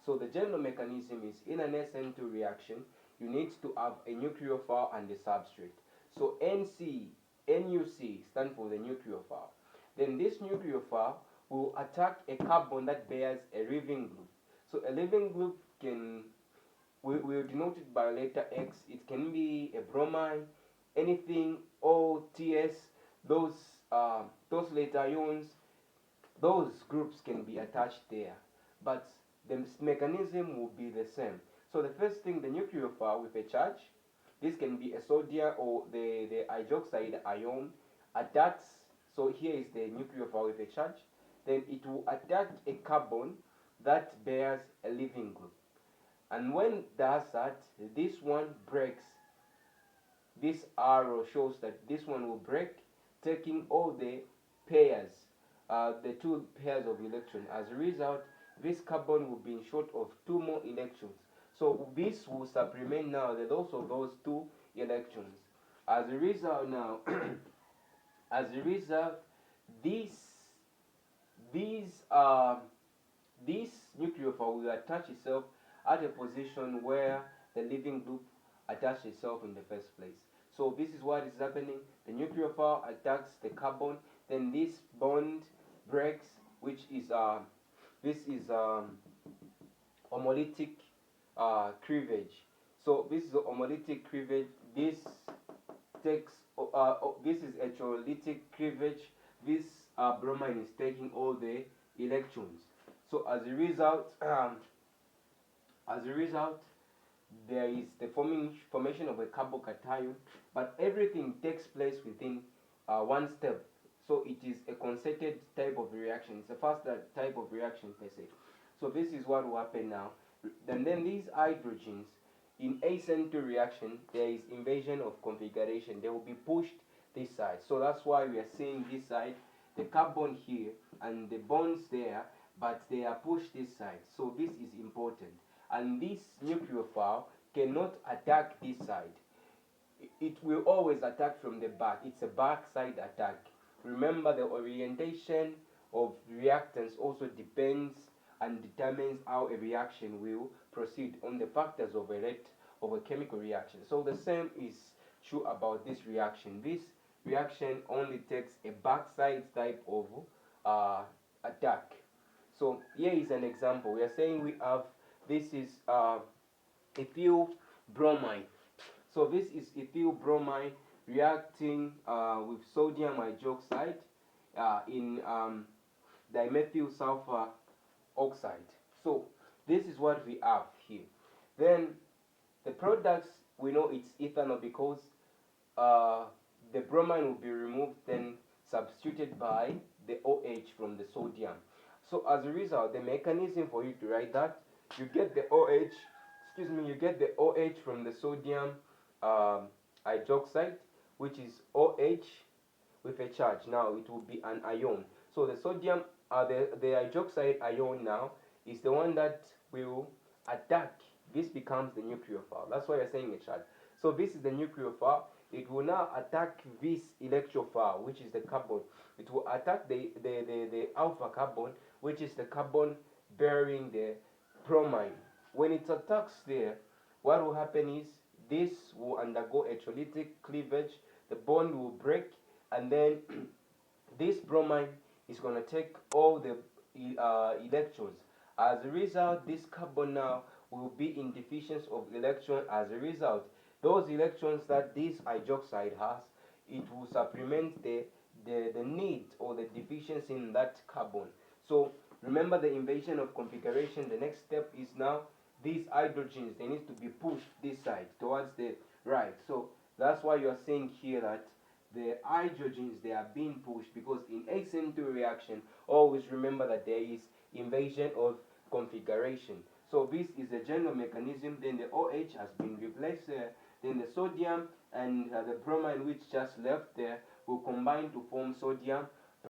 So the general mechanism is in an SN2 reaction, you need to have a nucleophile and a substrate. So NUC stand for the nucleophile. Then this nucleophile will attack a carbon that bears a leaving group. So a leaving group will denote it by letter X. It can be a bromine, anything O, TS, those those letter ions, those groups can be attached there, but the mechanism will be the same. So the first thing, the nucleophile with a charge, this can be a sodium or the hydroxide ion, attacks. So here is the nucleophile with a charge. Then it will attack a carbon that bears a leaving group. And when does that, this one breaks. This arrow shows that this one will break, taking all the pairs, the two pairs of electrons. As a result, this carbon will be short of two more electrons. So this will supplement now the loss of those two electrons. As a result now, as a result, this these this nucleophile will attach itself at a position where the leaving group attached itself in the first place. So this is what is happening. The nucleophile attacks the carbon, then this bond breaks, which is this is homolytic cleavage. So this is a homolytic cleavage. This takes this is electrolytic cleavage. This bromine is taking all the electrons. So as a result, there is the formation of a carbocation, but everything takes place within one step. So it is a concerted type of reaction. It's a faster type of reaction per se. So this is what will happen now. And then these hydrogens, in sn2 reaction, there is invasion of configuration. They will be pushed this side. So that's why we are seeing this side, the carbon here, and the bonds there, but they are pushed this side. So this is important. And this nucleophile cannot attack this side. It will always attack from the back. It's a backside attack. Remember, the orientation of reactants also depends and determines how a reaction will proceed on the factors of a chemical reaction. So the same is true about this reaction. This reaction only takes a backside type of attack. So here is an example. We are saying we have, this is ethyl bromine. So this is ethyl bromine reacting with sodium hydroxide in dimethyl sulfur oxide. So this is what we have here. Then the products, we know it's ethanol because the bromine will be removed, then substituted by the OH from the sodium. So as a result, the mechanism for you to write that, you get the OH, you get the OH from the sodium hydroxide, which is OH with a charge. Now it will be an ion. So the sodium, the hydroxide ion now is the one that will attack. This becomes the nucleophile. That's why you're saying a charge. So this is the nucleophile. It will now attack this electrophile, which is the carbon. It will attack the alpha carbon, which is the carbon bearing the bromine. When it attacks there, what will happen is this will undergo electrolytic cleavage, the bond will break, and then this bromine is going to take all the electrons. As a result, this carbon now will be in deficiency of electron. As a result, those electrons that this hydroxide has, it will supplement the need or the deficiency in that carbon. So remember the invasion of configuration. The next step is now these hydrogens, they need to be pushed this side towards the right. So that's why you are saying here that the hydrogens, they are being pushed, because in sn2 reaction, always remember that there is invasion of configuration. So this is the general mechanism. Then the OH has been replaced there. Then the sodium and the bromine, which just left there, will combine to form sodium